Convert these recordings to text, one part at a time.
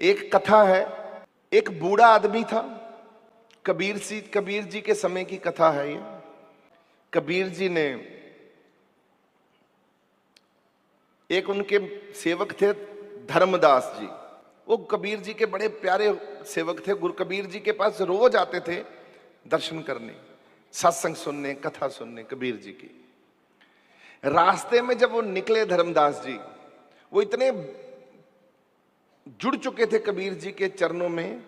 एक कथा है, एक बूढ़ा आदमी था। कबीर जी के समय की कथा है ये। कबीर जी ने, एक उनके सेवक थे धर्मदास जी। वो कबीर जी के बड़े प्यारे सेवक थे। गुरु कबीर जी के पास रोज आते थे दर्शन करने, सत्संग सुनने, कथा सुनने कबीर जी की। रास्ते में जब वो निकले धर्मदास जी, वो इतने जुड़ चुके थे कबीर जी के चरणों में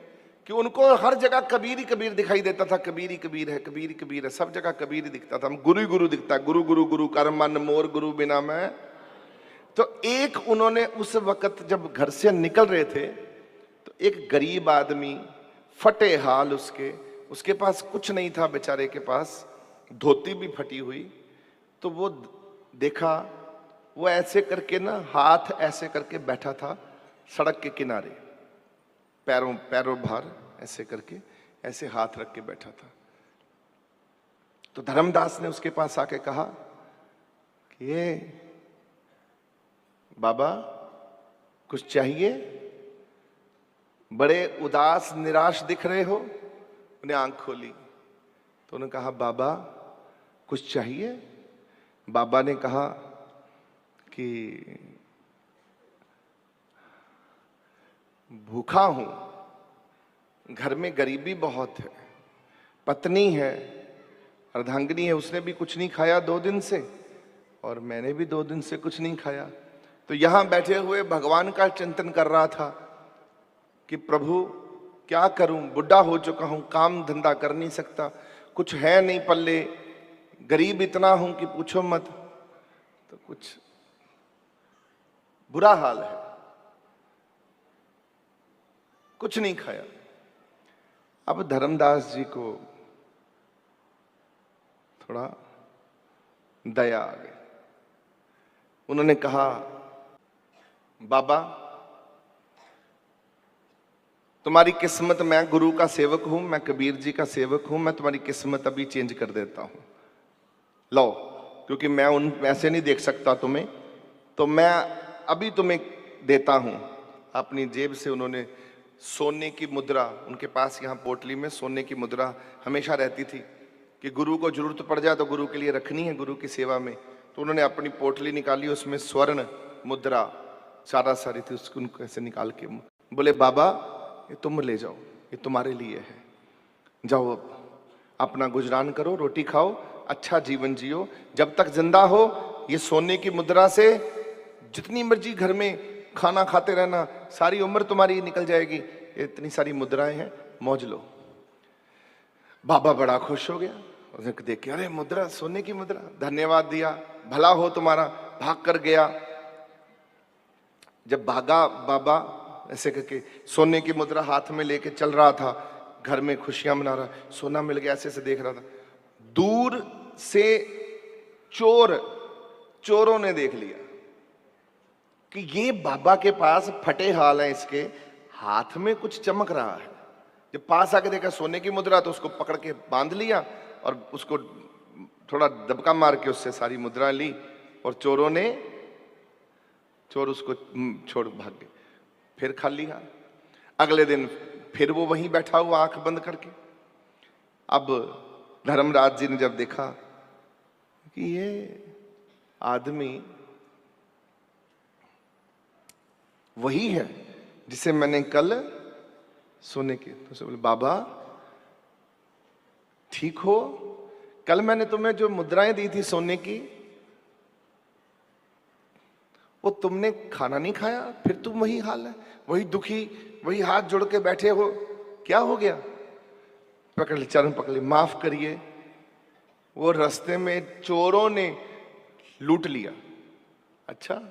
कि उनको हर जगह कबीर ही कबीर दिखाई देता था। कबीर ही कबीर है, कबीर ही कबीर है, सब जगह कबीर ही दिखता था। हम गुरु ही गुरु दिखता, गुरु गुरु गुरु कर मन मोर गुरु बिना मैं। तो एक उन्होंने उस वक्त जब घर से निकल रहे थे तो एक गरीब आदमी, फटे हाल उसके पास कुछ नहीं था बेचारे के पास, धोती भी फटी हुई। तो वो देखा, वो ऐसे करके ना हाथ ऐसे करके बैठा था सड़क के किनारे, पैरों भार ऐसे करके, ऐसे हाथ रख के बैठा था। तो धर्मदास ने उसके पास आके कहा कि ये बाबा कुछ चाहिए, बड़े उदास निराश दिख रहे हो। उन्हें आंख खोली तो उन्होंने कहा बाबा कुछ चाहिए। बाबा ने कहा कि भूखा हूं, घर में गरीबी बहुत है, पत्नी है, अर्धांगिनी है, उसने भी कुछ नहीं खाया 2 दिन से, और मैंने भी 2 दिन से कुछ नहीं खाया। तो यहां बैठे हुए भगवान का चिंतन कर रहा था कि प्रभु क्या करूं, बुढ़ा हो चुका हूं, काम धंधा कर नहीं सकता, कुछ है नहीं पल्ले, गरीब इतना हूं कि पूछो मत। तो कुछ बुरा हाल है, कुछ नहीं खाया। अब धर्मदास जी को थोड़ा दया आ गई। उन्होंने कहा बाबा तुम्हारी किस्मत, मैं गुरु का सेवक हूं, मैं कबीर जी का सेवक हूं, मैं तुम्हारी किस्मत अभी चेंज कर देता हूं, लो, क्योंकि मैं उन ऐसे नहीं देख सकता तुम्हें, तो मैं अभी तुम्हें देता हूं। अपनी जेब से उन्होंने सोने की मुद्रा, उनके पास यहाँ पोटली में सोने की मुद्रा हमेशा रहती थी कि गुरु को जरूरत पड़ जाए तो गुरु के लिए रखनी है, गुरु की सेवा में। तो उन्होंने अपनी पोटली निकाली, उसमें स्वर्ण मुद्रा सारी थी, उसको उनको ऐसे निकाल के बोले बाबा ये तुम ले जाओ, ये तुम्हारे लिए है, जाओ अब अपना गुजरान करो, रोटी खाओ, अच्छा जीवन जियो, जब तक जिंदा हो ये सोने की मुद्रा से जितनी मर्जी घर में खाना खाते रहना, सारी उम्र तुम्हारी निकल जाएगी, ये इतनी सारी मुद्राएं हैं, मौज लो। बाबा बड़ा खुश हो गया, उसने देख के अरे मुद्रा, सोने की मुद्रा, धन्यवाद दिया, भला हो तुम्हारा, भाग कर गया। जब भागा बाबा ऐसे करके सोने की मुद्रा हाथ में लेके चल रहा था, घर में खुशियां मना रहा, सोना मिल गया, ऐसे देख रहा था। दूर से चोरों ने देख लिया कि ये बाबा के पास फटे हाल है, इसके हाथ में कुछ चमक रहा है। जब पास आके देखा सोने की मुद्रा तो उसको पकड़ के बांध लिया और उसको थोड़ा दबका मार के उससे सारी मुद्रा ली, और चोर उसको छोड़ भाग गए। फिर खा लिया। अगले दिन फिर वो वहीं बैठा हुआ आंख बंद करके। अब धर्मराज जी ने जब देखा कि ये आदमी वही है जिसे मैंने कल सोने की, तो उसे बोले बाबा ठीक हो, कल मैंने तुम्हें जो मुद्राएं दी थी सोने की, वो तुमने खाना नहीं खाया, फिर तुम वही हाल है, वही दुखी, वही हाथ जोड़ के बैठे हो, क्या हो गया? पकड़ ले, चरण पकड़ ले, माफ करिए, वो रास्ते में चोरों ने लूट लिया। अच्छा,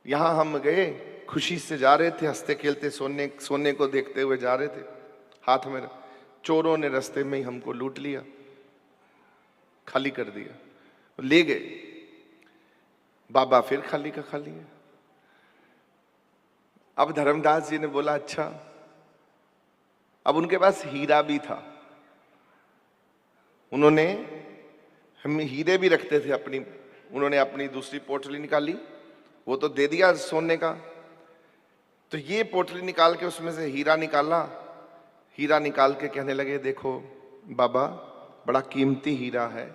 यहां हम गए, खुशी से जा रहे थे, हंसते खेलते, सोने को देखते हुए जा रहे थे, हाथ में चोरों ने रास्ते में ही हमको लूट लिया, खाली कर दिया, ले गए। बाबा फिर खाली का खाली है। अब धर्मदास जी ने बोला अच्छा, अब उनके पास हीरा भी था, उन्होंने, हम हीरे भी रखते थे अपनी, उन्होंने अपनी दूसरी पोटली निकाली, वो तो दे दिया सोने का। तो तो ये पोटली निकाल के उसमें से हीरा निकाला। हीरा निकाल के कहने लगे, देखो बाबा, बड़ा कीमती हीरा है,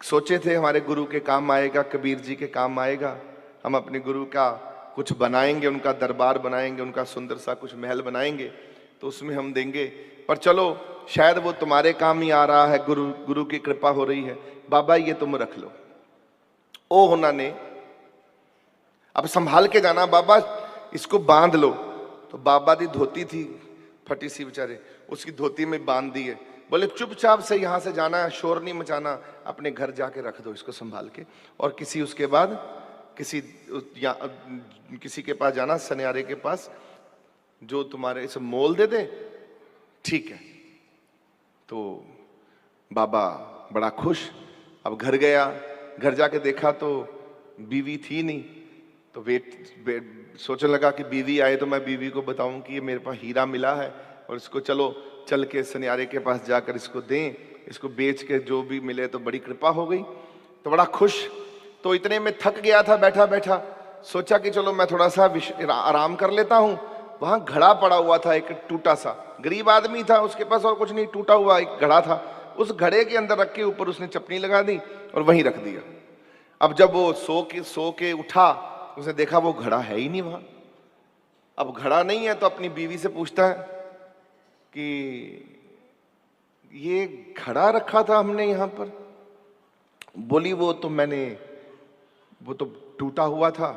सोचे थे हमारे गुरु के काम आएगा, कबीर जी के काम आएगा, हम अपने गुरु का कुछ बनाएंगे, उनका दरबार बनाएंगे, उनका सुंदर सा कुछ महल बनाएंगे, तो उसमें हम देंगे, पर चलो शायद वो तुम्हारे काम ही आ रहा है, गुरु की कृपा हो रही है, बाबा ये तुम रख लो। ओ होना ने, अब संभाल के जाना बाबा, इसको बांध लो। तो बाबा दी धोती थी फटी सी बेचारे, उसकी धोती में बांध दी है। बोले चुपचाप से यहां से जाना, शोर नहीं मचाना, अपने घर जाके रख दो इसको संभाल के, और किसी उसके बाद किसी के पास जाना, सन्यारे के पास, जो तुम्हारे इसे मोल दे दे, ठीक है। तो बाबा बड़ा खुश, अब घर गया, घर जाके देखा तो बीवी थी नहीं, तो सोचने लगा कि बीवी आए तो मैं बीवी को बताऊं कि ये मेरे पास हीरा मिला है, और इसको चलो चल के सन्यारे के पास जाकर इसको दें, इसको बेच के जो भी मिले तो बड़ी कृपा हो गई। तो बड़ा खुश, तो इतने में थक गया था बैठा बैठा, सोचा कि चलो मैं थोड़ा सा आराम कर लेता हूं। वहां घड़ा पड़ा हुआ था, एक टूटा सा, गरीब आदमी था, उसके पास और कुछ नहीं, टूटा हुआ एक घड़ा था, उस घड़े के अंदर रख के ऊपर उसने चपनी लगा दी और वहीं रख दिया। अब जब वो सो के उठा, उसने देखा वो घड़ा है ही नहीं वहां। अब घड़ा नहीं है तो अपनी बीवी से पूछता है कि ये घड़ा रखा था हमने यहां पर। बोली वो तो टूटा हुआ था,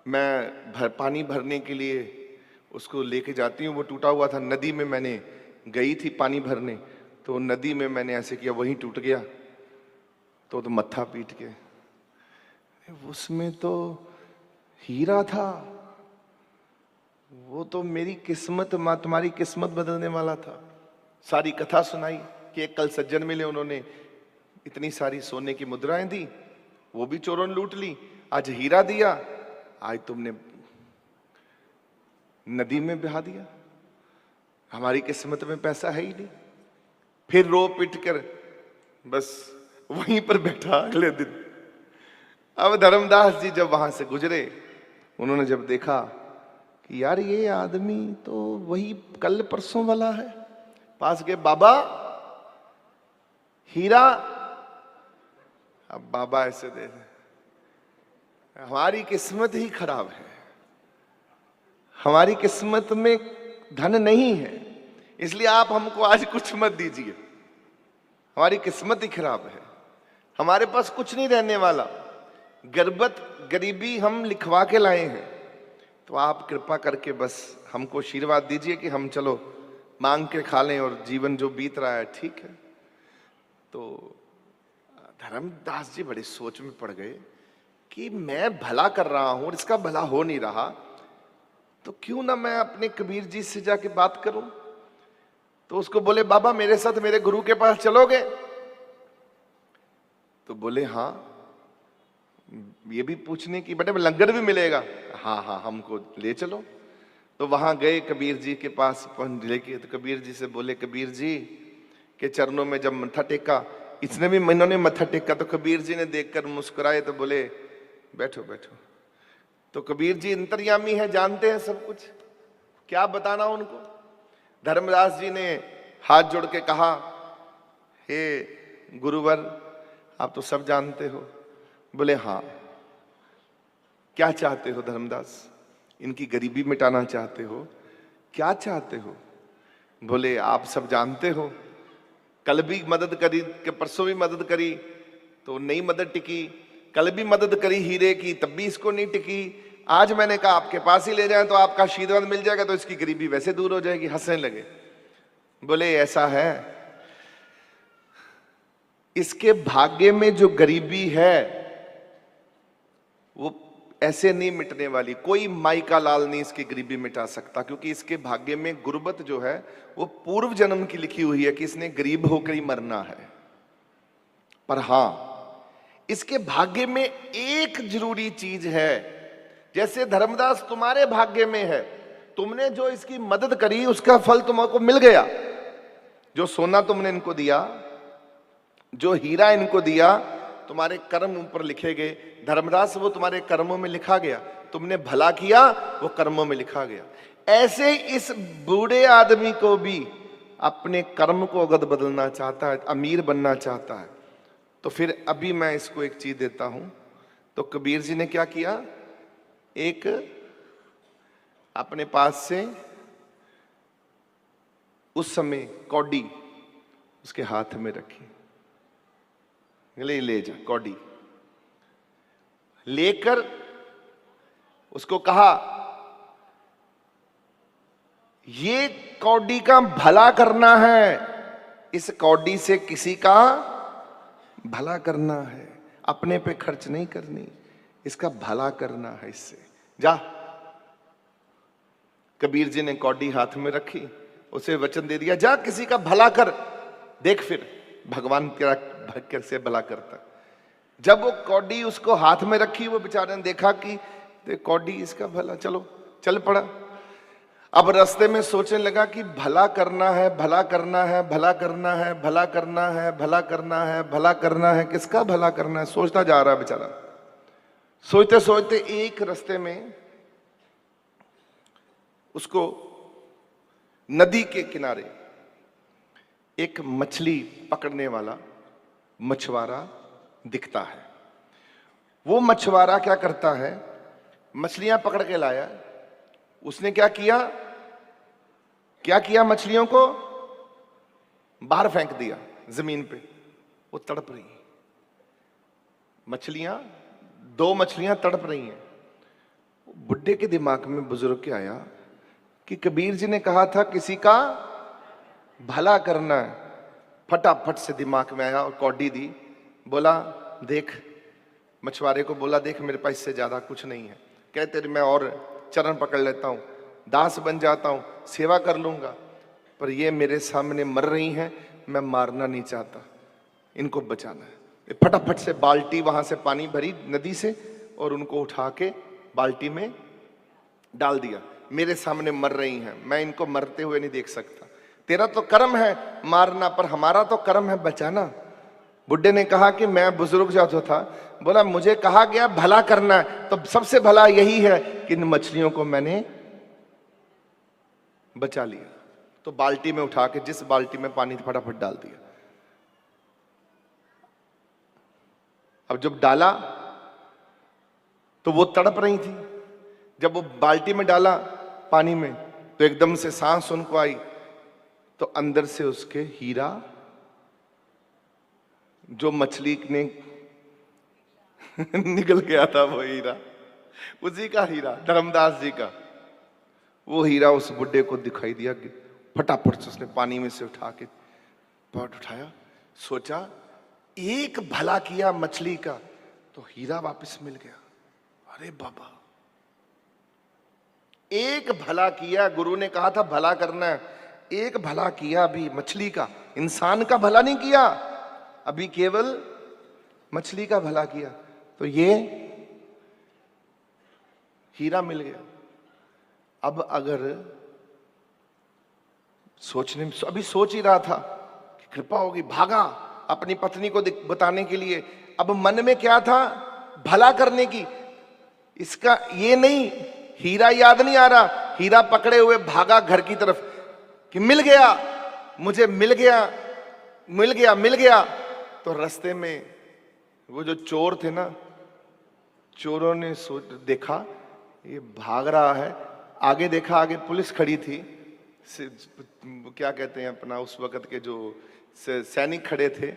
मैं पानी भरने के लिए उसको लेके जाती हूँ, वो टूटा हुआ था, नदी में मैंने गई थी पानी भरने, तो नदी में मैंने ऐसे किया, वहीं टूट गया। तो मत्था पीट के, उसमें तो हीरा था, वो तो मेरी किस्मत, तुम्हारी किस्मत बदलने वाला था। सारी कथा सुनाई कि एक कल सज्जन मिले, उन्होंने इतनी सारी सोने की मुद्राएं दी, वो भी चोरों ने लूट ली, आज हीरा दिया, आज तुमने नदी में बहा दिया, हमारी किस्मत में पैसा है ही नहीं। फिर रो पिट कर बस वहीं पर बैठा अगले दिन। अब धर्मदास जी जब वहां से गुजरे, उन्होंने जब देखा कि यार ये आदमी तो वही कल परसों वाला है, पास गए, बाबा हीरा। अब बाबा ऐसे दे, हमारी किस्मत ही खराब है, हमारी किस्मत में धन नहीं है, इसलिए आप हमको आज कुछ मत दीजिए, हमारी किस्मत ही खराब है, हमारे पास कुछ नहीं रहने वाला, गरीबी हम लिखवा के लाए हैं, तो आप कृपा करके बस हमको आशीर्वाद दीजिए कि हम चलो मांग के खा लें और जीवन जो बीत रहा है ठीक है। तो धर्मदास जी बड़े सोच में पड़ गए कि मैं भला कर रहा हूं और इसका भला हो नहीं रहा, तो क्यों ना मैं अपने कबीर जी से जाके बात करूं। तो उसको बोले, बाबा मेरे साथ मेरे गुरु के पास चलोगे? तो बोले हाँ, ये भी पूछने की, बेटे लंगर भी मिलेगा? हाँ हाँ हमको ले चलो। तो वहां गए कबीर जी के पास लेके, तो कबीर जी से बोले, कबीर जी के चरणों में जब मत्था टेका, इन्होंने मत्था टेका, तो कबीर जी ने देखकर मुस्कुराए, तो बोले बैठो बैठो। तो कबीर जी अंतर्यामी है, जानते हैं सब कुछ, क्या बताना उनको। धर्मदास जी ने हाथ जोड़ के कहा, हे गुरुवर आप तो सब जानते हो। बोले हाँ, क्या चाहते हो धर्मदास, इनकी गरीबी मिटाना चाहते हो, क्या चाहते हो? बोले आप सब जानते हो, कल भी मदद करी, परसों भी मदद करी तो नहीं मदद टिकी, कल भी मदद करी हीरे की तब भी इसको नहीं टिकी, आज मैंने कहा आपके पास ही ले जाएं तो आपका आशीर्वाद मिल जाएगा, तो इसकी गरीबी वैसे दूर हो जाएगी। हंसने लगे। बोले ऐसा है, इसके भाग्य में जो गरीबी है वो ऐसे नहीं मिटने वाली, कोई माई का लाल नहीं इसकी गरीबी मिटा सकता, क्योंकि इसके भाग्य में गुर्बत जो है वो पूर्व जन्म की लिखी हुई है कि इसने गरीब होकर ही मरना है। पर हां, इसके भाग्य में एक जरूरी चीज है, जैसे धर्मदास तुम्हारे भाग्य में है, तुमने जो इसकी मदद करी उसका फल तुमको मिल गया, जो सोना तुमने इनको दिया, जो हीरा इनको दिया, तुम्हारे कर्म ऊपर लिखे गए, धर्मदास वो तुम्हारे कर्मों में लिखा गया, तुमने भला किया वो कर्मों में लिखा गया। ऐसे इस बूढ़े आदमी को भी अपने कर्म को अगर बदलना चाहता है, अमीर बनना चाहता है, तो फिर अभी मैं इसको एक चीज देता हूं। तो कबीर जी ने क्या किया, एक अपने पास से उस समय कौडी उसके हाथ में रखी, ले जा कौडी लेकर उसको कहा, ये कौडी का भला करना है, इस कौडी से किसी का भला करना है, अपने पे खर्च नहीं करनी, इसका भला करना है इससे। जा। कबीर जी ने कौडी हाथ में रखी, उसे वचन दे दिया, जा किसी का भला कर, देख फिर भगवान तेरा कैसे भला करता। जब वो कौडी उसको हाथ में रखी, वो बेचारे ने देखा कि कौडी इसका भला, चलो चल पड़ा। अब रास्ते में सोचने लगा कि भला करना है, भला करना है, भला करना है, भला करना है, भला करना है, भला करना है, किसका भला करना है, सोचता जा रहा है बेचारा। सोचते सोचते एक रास्ते में उसको नदी के किनारे एक मछली पकड़ने वाला मछुआरा दिखता है। वो मछुआरा क्या करता है, मछलियां पकड़ के लाया। उसने क्या किया, मछलियों को बाहर फेंक दिया जमीन पे। वो तड़प रही हैं मछलियां, 2 मछलियां तड़प रही हैं। बुड्ढे के दिमाग में, बुजुर्ग के आया कि कबीर जी ने कहा था किसी का भला करना है। फटाफट से दिमाग में आया और कौडी दी, बोला देख, मछुआरे को बोला, देख मेरे पास इससे ज्यादा कुछ नहीं है, कहते मैं और चरण पकड़ लेता हूं, दास बन जाता हूं, सेवा कर लूंगा, पर ये मेरे सामने मर रही हैं, मैं मारना नहीं चाहता, इनको बचाना है। फटाफट से बाल्टी वहां से पानी भरी नदी से और उनको उठा के बाल्टी में डाल दिया। मेरे सामने मर रही हैं, मैं इनको मरते हुए नहीं देख सकता। तेरा तो कर्म है मारना, पर हमारा तो कर्म है बचाना। बुड्ढे ने कहा कि मैं बुजुर्ग जो था, बोला मुझे कहा गया भला करना है, तो सबसे भला यही है कि इन मछलियों को मैंने बचा लिया। तो बाल्टी में उठा के, जिस बाल्टी में पानी फटाफट डाल दिया। अब जब डाला तो वो तड़प रही थी। जब वो बाल्टी में डाला पानी में, तो एकदम से सांस उनको आई, तो अंदर से उसके हीरा, जो मछली ने निकल गया था वो हीरा, उसी का हीरा, धर्मदास जी का, वो हीरा उस बुड्ढे को दिखाई दिया। कि फटाफट से उसने पानी में से उठा के पॉट उठाया, सोचा एक भला किया मछली का तो हीरा वापस मिल गया। अरे बाबा, एक भला किया, गुरु ने कहा था भला करना है, एक भला किया अभी मछली का, इंसान का भला नहीं किया, अभी केवल मछली का भला किया, तो ये हीरा मिल गया। अब अगर अभी सोच ही रहा था कि कृपा होगी, भागा अपनी पत्नी को बताने के लिए। अब मन में क्या था, भला करने की, इसका ये नहीं, हीरा याद नहीं आ रहा, हीरा पकड़े हुए भागा घर की तरफ कि मिल गया, मुझे मिल गया, मिल गया, मिल गया। तो रास्ते में वो जो चोर थे ना, चोरों ने देखा ये भाग रहा है, आगे देखा, आगे पुलिस खड़ी थी, क्या कहते हैं अपना, उस वक्त के जो सैनिक खड़े थे।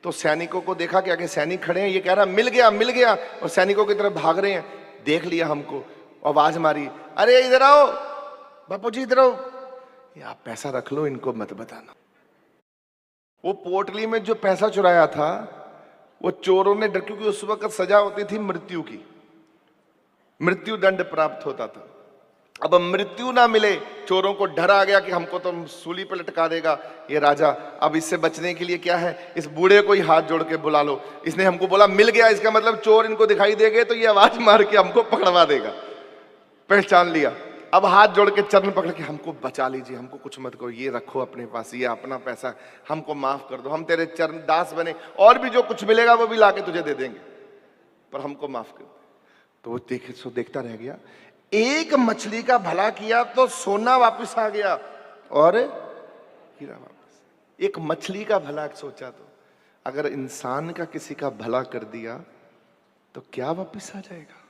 तो सैनिकों को देखा कि आगे सैनिक खड़े हैं, ये कह रहा मिल गया, मिल गया, और सैनिकों की तरफ भाग रहे हैं। देख लिया हमको, आवाज मारी, अरे इधर आओ बापू जी, इधर आओ, ये आप पैसा रख लो, इनको मत बताना। वो पोटली में जो पैसा चुराया था, वो चोरों ने, क्योंकि उस वक्त सजा होती थी मृत्यु की, मृत्यु दंड प्राप्त होता था। अब मृत्यु ना मिले, चोरों को डर आ गया कि हमको तो सूली पे लटका देगा ये राजा। अब इससे बचने के लिए क्या है, इस बूढ़े को ही हाथ जोड़ के बुला लो। इसने हमको बोला मिल गया, इसका मतलब चोर इनको दिखाई देंगे तो ये आवाज मार के हमको पकड़वा देगा। पहचान लिया, अब हाथ जोड़ के चरण पकड़ के, हमको बचा लीजिए, हमको कुछ मत करो, ये रखो अपने पास, ये अपना पैसा, हमको माफ कर दो, हम तेरे चरण दास बने, और भी जो कुछ मिलेगा वो भी लाके तुझे दे देंगे, पर हमको माफ कर दो। तो वो देखता रह गया। एक मछली का भला किया तो सोना वापस आ गया और हीरा वापस। एक मछली का भला सोचा, तो अगर इंसान का किसी का भला कर दिया तो क्या वापस आ जाएगा।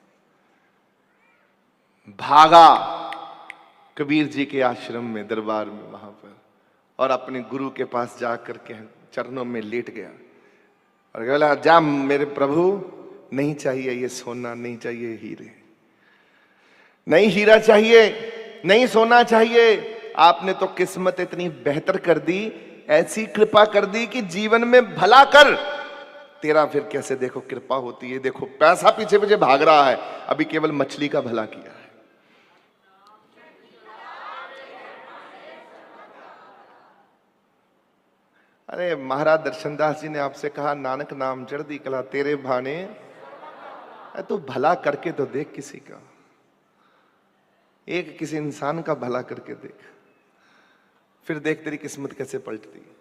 भागा कबीर जी के आश्रम में, दरबार में, वहां पर, और अपने गुरु के पास जाकर के चरणों में लेट गया और बोला, जा मेरे प्रभु, नहीं चाहिए ये सोना, नहीं चाहिए हीरे, नहीं हीरा चाहिए, नहीं सोना चाहिए। आपने तो किस्मत इतनी बेहतर कर दी, ऐसी कृपा कर दी कि जीवन में भला कर, तेरा फिर कैसे देखो कृपा होती है। देखो पैसा पीछे पीछे भाग रहा है, अभी केवल मछली का भला किया है। अरे महाराज दर्शनदास जी ने आपसे कहा, नानक नाम चढ़दी कला तेरे भाने, तू भला करके तो देख किसी का, एक किसी इंसान का भला करके देख, फिर देख तेरी किस्मत कैसे पलटती है।